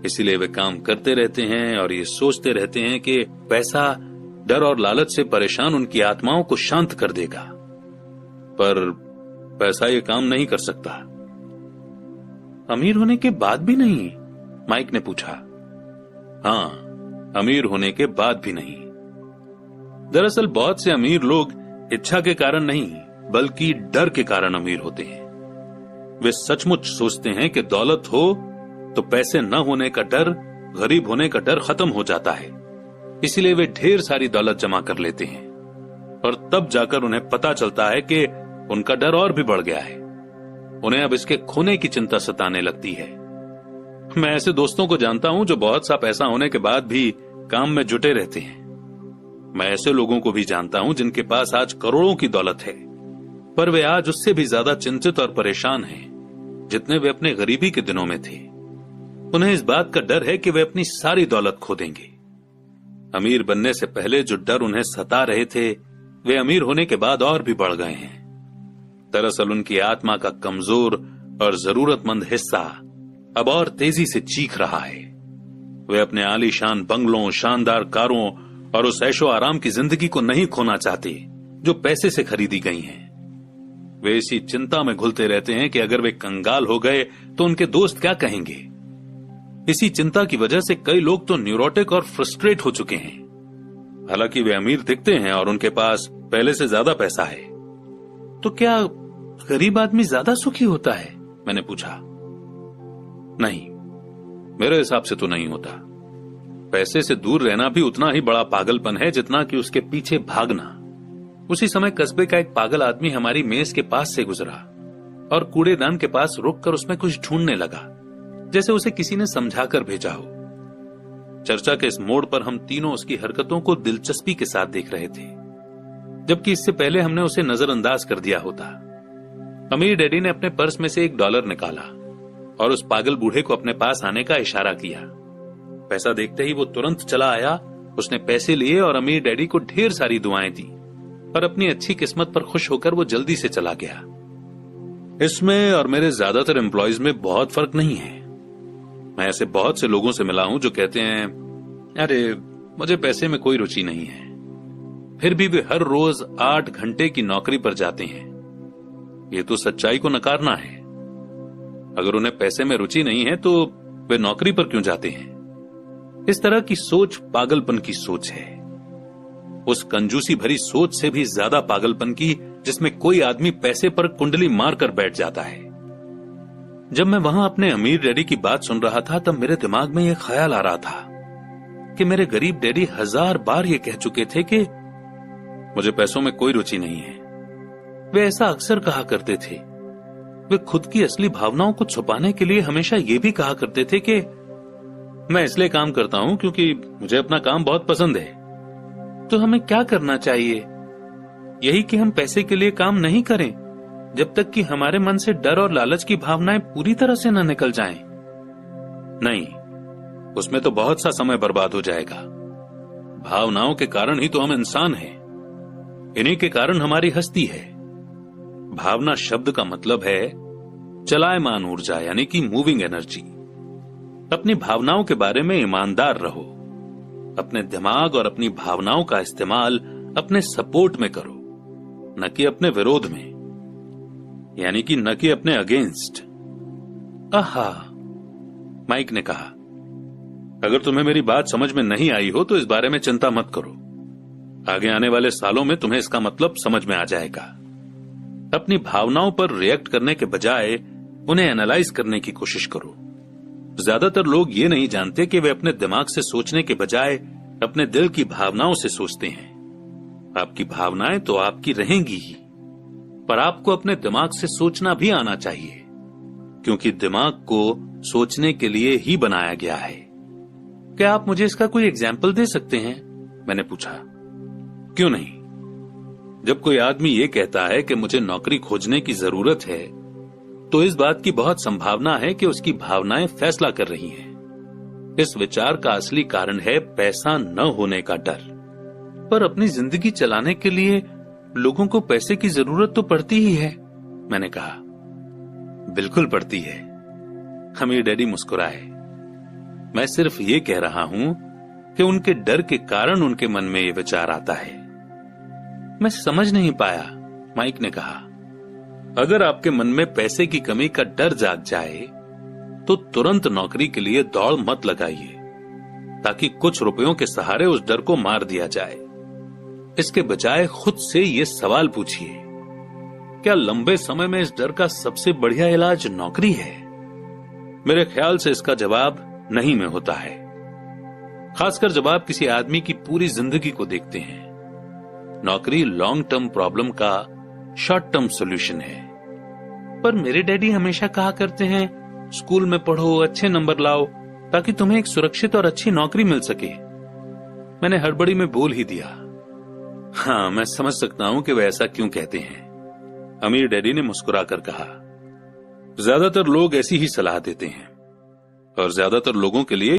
इसीलिए वे काम करते रहते हैं और ये सोचते रहते हैं कि पैसा डर और लालच से परेशान उनकी आत्माओं को शांत कर देगा। पर पैसा ये काम नहीं कर सकता। अमीर होने के बाद भी नहीं? माइक ने पूछा। हां, अमीर होने के बाद भी नहीं। दरअसल बहुत से अमीर लोग इच्छा के कारण नहीं, बल्कि डर के कारण अमीर होते हैं। वे सचमुच सोचते हैं कि दौलत हो तो पैसे न होने का डर, गरीब होने का डर खत्म हो जाता है। इसीलिए वे ढेर सारी दौलत जमा कर लेते हैं और तब जाकर उन्हें पता चलता है कि उनका डर और भी बढ़ गया है। उन्हें अब इसके खोने की चिंता सताने लगती है। मैं ऐसे दोस्तों को जानता हूं जो बहुत सा पैसा होने के बाद भी काम में जुटे रहते हैं। मैं ऐसे लोगों को भी जानता हूं जिनके पास आज करोड़ों की दौलत है, पर वे आज उससे भी ज्यादा चिंतित और परेशान हैं जितने वे अपने गरीबी के दिनों में थे। उन्हें इस बात का डर है कि वे अपनी सारी दौलत खो देंगे। अमीर बनने से पहले जो डर उन्हें सता रहे थे, वे अमीर होने के बाद और भी बढ़ गए हैं। दरअसल उनकी आत्मा का कमजोर और जरूरतमंद हिस्सा अब और तेजी से चीख रहा है। वे अपने आलीशान बंगलों, शानदार कारों और उस ऐशो आराम की जिंदगी को नहीं खोना चाहते जो पैसे से खरीदी गई हैं। वे इसी चिंता में घुलते रहते हैं कि अगर वे कंगाल हो गए तो उनके दोस्त क्या कहेंगे। इसी चिंता की वजह से कई लोग तो न्यूरोटिक और फ्रस्ट्रेट हो चुके हैं। हालांकि वे अमीर दिखते हैं और उनके पास पहले से ज्यादा पैसा है। तो क्या गरीब आदमी ज्यादा सुखी होता है? मैंने पूछा। नहीं, मेरे हिसाब से तो नहीं होता। पैसे से दूर रहना भी उतना ही बड़ा पागलपन है जितना कि उसके पीछे भागना। उसी समय कस्बे का एक पागल आदमी हमारी मेज के पास से गुजरा और कूड़ेदान के पास रुककर उसमें कुछ ढूंढने लगा, जैसे उसे किसी ने समझाकर भेजा हो। चर्चा के इस मोड़ पर हम तीनों उसकी हरकतों को दिलचस्पी के साथ देख रहे थे, जबकि इससे पहले हमने उसे नजरअंदाज कर दिया होता। अमीर डैडी ने अपने पर्स में से $1 निकाला और उस पागल बूढ़े को अपने पास आने का इशारा किया। पैसा देखते ही वो तुरंत चला आया। उसने पैसे लिए और अमीर डैडी को ढेर सारी दुआएं दी और अपनी अच्छी किस्मत पर खुश होकर वो जल्दी से चला गया। इसमें और मेरे ज्यादातर एम्प्लॉइज में बहुत फर्क नहीं है। मैं ऐसे बहुत से लोगों से मिला हूं जो कहते हैं, अरे मुझे पैसे में कोई रुचि नहीं है, फिर भी वे हर रोज 8 घंटे की नौकरी पर जाते हैं। ये तो सच्चाई को नकारना है। अगर उन्हें पैसे में रुचि नहीं है तो वे नौकरी पर क्यों जाते हैं? इस तरह की सोच पागलपन की सोच है। उस कंजूसी भरी सोच से भी ज्यादा पागलपन की जिसमें कोई आदमी पैसे पर कुंडली मारकर बैठ जाता है। जब मैं वहां अपने अमीर डैडी की बात सुन रहा था तब मेरे दिमाग में यह ख्याल आ रहा था कि मेरे गरीब डैडी 1000 बार ये कह चुके थे कि मुझे पैसों में कोई रुचि नहीं है। वे ऐसा अक्सर कहा करते थे। वे खुद की असली भावनाओं को छुपाने के लिए हमेशा ये भी कहा करते थे कि मैं इसलिए काम करता हूं क्योंकि मुझे अपना काम बहुत पसंद है। तो हमें क्या करना चाहिए? यही कि हम पैसे के लिए काम नहीं करें जब तक कि हमारे मन से डर और लालच की भावनाएं पूरी तरह से न निकल जाएं। नहीं, उसमें तो बहुत सा समय बर्बाद हो जाएगा। भावनाओं के कारण ही तो हम इंसान हैं। इन्हीं के कारण हमारी हस्ती है। भावना शब्द का मतलब है चलायमान ऊर्जा, यानी कि मूविंग एनर्जी। अपनी भावनाओं के बारे में ईमानदार रहो। अपने दिमाग और अपनी भावनाओं का इस्तेमाल अपने सपोर्ट में करो, न कि अपने विरोध में, यानी कि न कि अपने अगेंस्ट। आहा, माइक ने कहा। अगर तुम्हें मेरी बात समझ में नहीं आई हो तो इस बारे में चिंता मत करो। आगे आने वाले सालों में तुम्हें इसका मतलब समझ में आ जाएगा। अपनी भावनाओं पर रिएक्ट करने के बजाय उन्हें एनालाइज करने की कोशिश करो। ज्यादातर लोग ये नहीं जानते कि वे अपने दिमाग से सोचने के बजाय अपने दिल की भावनाओं से सोचते हैं। आपकी भावनाएं तो आपकी रहेंगी ही, पर आपको अपने दिमाग से सोचना भी आना चाहिए, क्योंकि दिमाग को सोचने के लिए ही बनाया गया है। क्या आप मुझे इसका कोई एग्जाम्पल दे सकते हैं? मैंने पूछा। क्यों नहीं? जब कोई आदमी ये कहता है कि मुझे नौकरी खोजने की जरूरत है, तो इस बात की बहुत संभावना है कि उसकी भावनाएं फैसला कर रही हैं। इस विचार का असली कारण है पैसा न होने का डर। पर अपनी जिंदगी चलाने के लिए लोगों को पैसे की जरूरत तो पड़ती ही है, मैंने कहा। बिल्कुल पड़ती है। अमीर डैडी मुस्कुराए। मैं सिर्फ ये कह रहा हूं कि उनके डर के कारण उनके मन में ये विचार आता है। मैं समझ नहीं पाया, माइक ने कहा। अगर आपके मन में पैसे की कमी का डर जाग जाए तो तुरंत नौकरी के लिए दौड़ मत लगाइए, ताकि कुछ रुपयों के सहारे उस डर को मार दिया जाए। इसके बजाय खुद से ये सवाल पूछिए, क्या लंबे समय में इस डर का सबसे बढ़िया इलाज नौकरी है? मेरे ख्याल से इसका जवाब नहीं में होता है, खासकर जब आप किसी आदमी की पूरी जिंदगी को देखते हैं। नौकरी लॉन्ग टर्म प्रॉब्लम का शॉर्ट टर्म सॉल्यूशन है। पर मेरे डैडी हमेशा कहा करते हैं, स्कूल में पढ़ो, अच्छे नंबर लाओ, ताकि तुम्हें एक सुरक्षित और अच्छी नौकरी मिल सके। मैंने हड़बड़ी में बोल ही दिया, हाँ, मैं समझ सकता हूं कि वे ऐसा क्यों कहते हैं। अमीर डैडी ने मुस्कुराकर कहा, ज्यादातर लोग ऐसी ही सलाह देते हैं और ज्यादातर लोगों के लिए